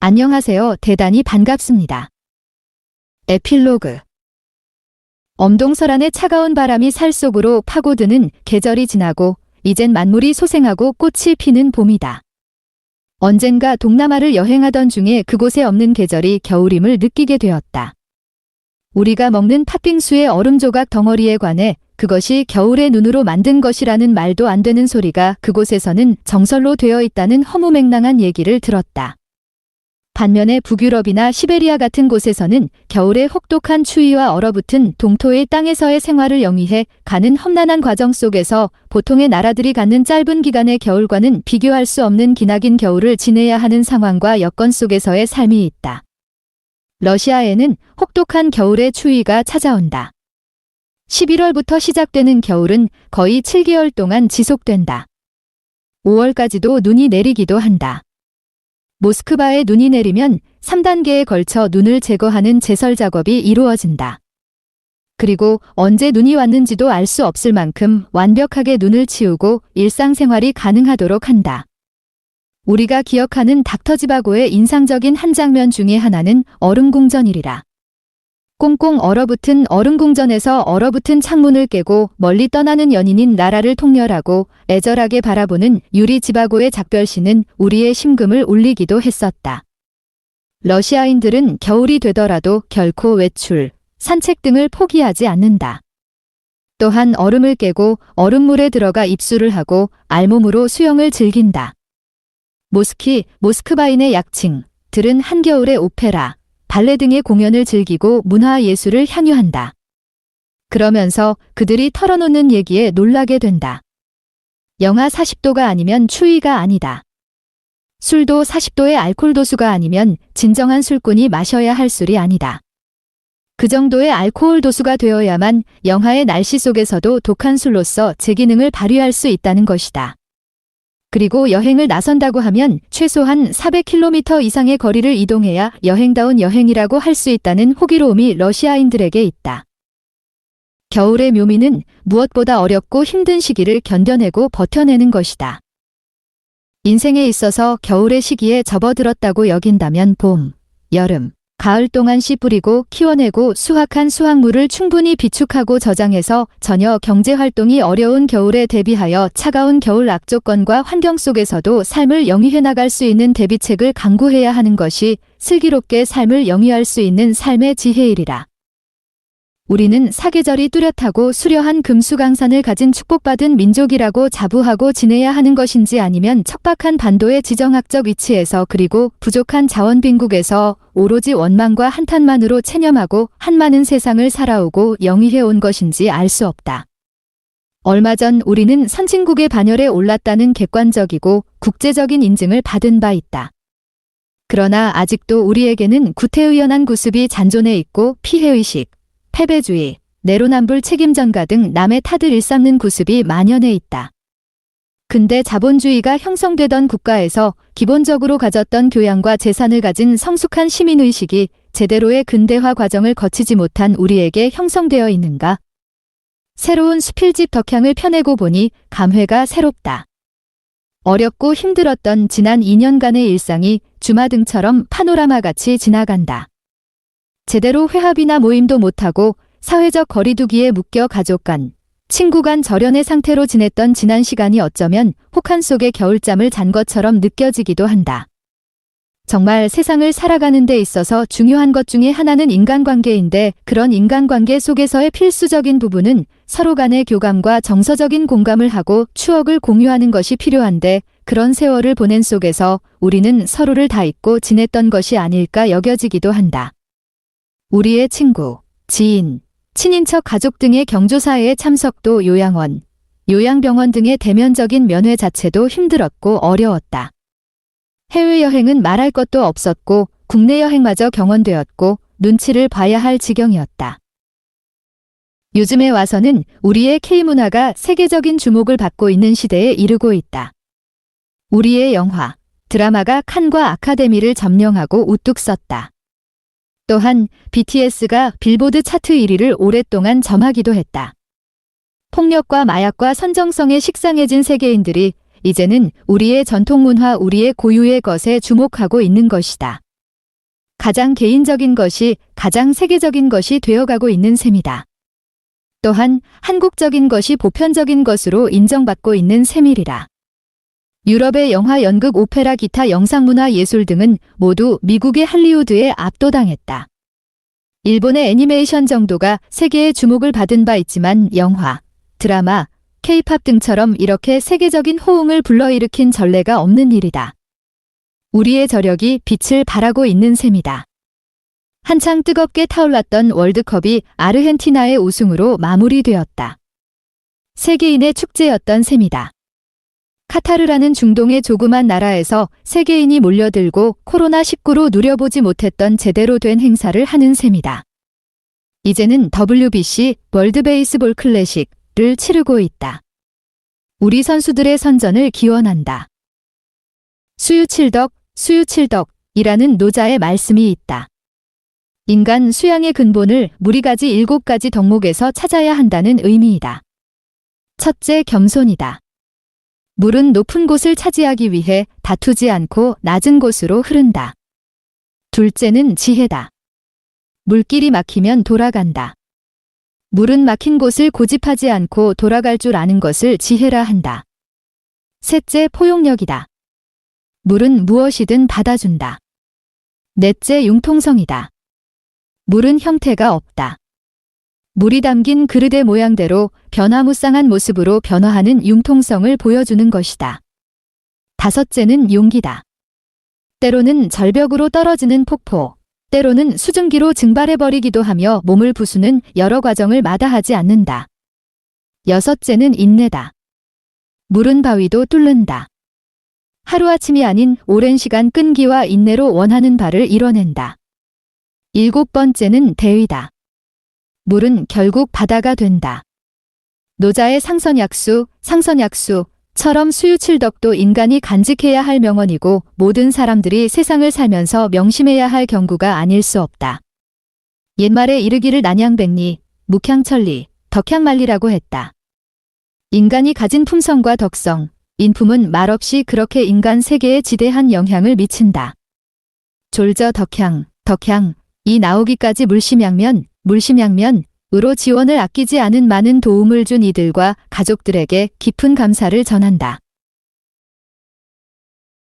안녕하세요. 대단히 반갑습니다. 에필로그. 엄동설안의 차가운 바람이 살 속으로 파고드는 계절이 지나고 이젠 만물이 소생하고 꽃이 피는 봄이다. 언젠가 동남아를 여행하던 중에 그곳에 없는 계절이 겨울임을 느끼게 되었다. 우리가 먹는 팥빙수의 얼음 조각 덩어리에 관해 그것이 겨울의 눈으로 만든 것이라는 말도 안 되는 소리가 그곳에서는 정설로 되어 있다는 허무맹랑한 얘기를 들었다. 반면에 북유럽이나 시베리아 같은 곳에서는 겨울의 혹독한 추위와 얼어붙은 동토의 땅에서의 생활을 영위해 가는 험난한 과정 속에서 보통의 나라들이 갖는 짧은 기간의 겨울과는 비교할 수 없는 기나긴 겨울을 지내야 하는 상황과 여건 속에서의 삶이 있다. 러시아에는 혹독한 겨울의 추위가 찾아온다. 11월부터 시작되는 겨울은 거의 7개월 동안 지속된다. 5월까지도 눈이 내리기도 한다. 모스크바에 눈이 내리면 3단계에 걸쳐 눈을 제거하는 제설 작업이 이루어진다. 그리고 언제 눈이 왔는지도 알 수 없을 만큼 완벽하게 눈을 치우고 일상생활이 가능하도록 한다. 우리가 기억하는 닥터 지바고의 인상적인 한 장면 중에 하나는 얼음궁전이리라. 꽁꽁 얼어붙은 얼음궁전에서 얼어붙은 창문을 깨고 멀리 떠나는 연인인 나라를 통렬하고 애절하게 바라보는 유리 지바고의 작별시는 우리의 심금을 울리기도 했었다. 러시아인들은 겨울이 되더라도 결코 외출, 산책 등을 포기하지 않는다. 또한 얼음을 깨고 얼음물에 들어가 입수를 하고 알몸으로 수영을 즐긴다. 모스크바인의 약칭들은 한겨울의 오페라, 발레 등의 공연을 즐기고 문화예술을 향유한다. 그러면서 그들이 털어놓는 얘기에 놀라게 된다. 영하 40도가 아니면 추위가 아니다. 술도 40도의 알코올 도수가 아니면 진정한 술꾼이 마셔야 할 술이 아니다. 그 정도의 알코올 도수가 되어야만 영하의 날씨 속에서도 독한 술로서 제 기능을 발휘할 수 있다는 것이다. 그리고 여행을 나선다고 하면 최소한 400km 이상의 거리를 이동해야 여행다운 여행이라고 할 수 있다는 호기로움이 러시아인들에게 있다. 겨울의 묘미는 무엇보다 어렵고 힘든 시기를 견뎌내고 버텨내는 것이다. 인생에 있어서 겨울의 시기에 접어들었다고 여긴다면 봄, 여름, 가을 동안 씨 뿌리고 키워내고 수확한 수확물을 충분히 비축하고 저장해서 전혀 경제활동이 어려운 겨울에 대비하여 차가운 겨울 악조건과 환경 속에서도 삶을 영위해 나갈 수 있는 대비책을 강구해야 하는 것이 슬기롭게 삶을 영위할 수 있는 삶의 지혜이리라. 우리는 사계절이 뚜렷하고 수려한 금수강산을 가진 축복받은 민족이라고 자부하고 지내야 하는 것인지 아니면 척박한 반도의 지정학적 위치에서 그리고 부족한 자원 빈국에서 오로지 원망과 한탄만으로 체념하고 한많은 세상을 살아오고 영위해 온 것인지 알 수 없다. 얼마 전 우리는 선진국의 반열에 올랐다는 객관적이고 국제적인 인증을 받은 바 있다. 그러나 아직도 우리에게는 구태의연한 구습이 잔존해 있고 피해의식, 패배주의, 내로남불 책임전가 등 남의 탓을 일삼는 구습이 만연해 있다. 근대 자본주의가 형성되던 국가에서 기본적으로 가졌던 교양과 재산을 가진 성숙한 시민의식이 제대로의 근대화 과정을 거치지 못한 우리에게 형성되어 있는가? 새로운 수필집 덕향을 펴내고 보니 감회가 새롭다. 어렵고 힘들었던 지난 2년간의 일상이 주마등처럼 파노라마같이 지나간다. 제대로 회합이나 모임도 못하고 사회적 거리두기에 묶여 가족 간, 친구 간 절연의 상태로 지냈던 지난 시간이 어쩌면 혹한 속에 겨울잠을 잔 것처럼 느껴지기도 한다. 정말 세상을 살아가는 데 있어서 중요한 것 중에 하나는 인간관계인데 그런 인간관계 속에서의 필수적인 부분은 서로 간의 교감과 정서적인 공감을 하고 추억을 공유하는 것이 필요한데 그런 세월을 보낸 속에서 우리는 서로를 다 잊고 지냈던 것이 아닐까 여겨지기도 한다. 우리의 친구, 지인, 친인척 가족 등의 경조사회의 참석도 요양원, 요양병원 등의 대면적인 면회 자체도 힘들었고 어려웠다. 해외여행은 말할 것도 없었고 국내 여행마저 경원되었고 눈치를 봐야 할 지경이었다. 요즘에 와서는 우리의 K문화가 세계적인 주목을 받고 있는 시대에 이르고 있다. 우리의 영화, 드라마가 칸과 아카데미를 점령하고 우뚝 섰다. 또한 BTS가 빌보드 차트 1위를 오랫동안 점하기도 했다. 폭력과 마약과 선정성에 식상해진 세계인들이 이제는 우리의 전통문화, 우리의 고유의 것에 주목하고 있는 것이다. 가장 개인적인 것이 가장 세계적인 것이 되어가고 있는 셈이다. 또한 한국적인 것이 보편적인 것으로 인정받고 있는 셈이리라. 유럽의 영화, 연극, 오페라, 기타, 영상문화, 예술 등은 모두 미국의 할리우드에 압도당했다. 일본의 애니메이션 정도가 세계의 주목을 받은 바 있지만 영화, 드라마, K-팝 등처럼 이렇게 세계적인 호응을 불러일으킨 전례가 없는 일이다. 우리의 저력이 빛을 발하고 있는 셈이다. 한창 뜨겁게 타올랐던 월드컵이 아르헨티나의 우승으로 마무리되었다. 세계인의 축제였던 셈이다. 카타르라는 중동의 조그만 나라에서 세계인이 몰려들고 코로나19로 누려보지 못했던 제대로 된 행사를 하는 셈이다. 이제는 WBC 월드 베이스볼 클래식을 치르고 있다. 우리 선수들의 선전을 기원한다. 수유칠덕이라는 노자의 말씀이 있다. 인간 수양의 근본을 무리가지 7가지 덕목에서 찾아야 한다는 의미이다. 첫째, 겸손이다. 물은 높은 곳을 차지하기 위해 다투지 않고 낮은 곳으로 흐른다. 둘째는 지혜다. 물길이 막히면 돌아간다. 물은 막힌 곳을 고집하지 않고 돌아갈 줄 아는 것을 지혜라 한다. 셋째, 포용력이다. 물은 무엇이든 받아준다. 넷째, 융통성이다. 물은 형태가 없다. 물이 담긴 그릇의 모양대로 변화무쌍한 모습으로 변화하는 융통성을 보여주는 것이다. 다섯째는 용기다. 때로는 절벽으로 떨어지는 폭포, 때로는 수증기로 증발해버리기도 하며 몸을 부수는 여러 과정을 마다하지 않는다. 여섯째는 인내다. 물은 바위도 뚫는다. 하루아침이 아닌 오랜 시간 끈기와 인내로 원하는 바를 이뤄낸다. 일곱 번째는 대의다. 물은 결국 바다가 된다. 노자의 상선약수처럼 수유칠덕도 인간이 간직해야 할 명언이고 모든 사람들이 세상을 살면서 명심해야 할 경구가 아닐 수 없다. 옛말에 이르기를 난양백리, 묵향천리, 덕향만리라고 했다. 인간이 가진 품성과 덕성, 인품은 말없이 그렇게 인간 세계에 지대한 영향을 미친다. 졸저 덕향, 이 나오기까지 물심양면으로 지원을 아끼지 않은 많은 도움을 준 이들과 가족들에게 깊은 감사를 전한다.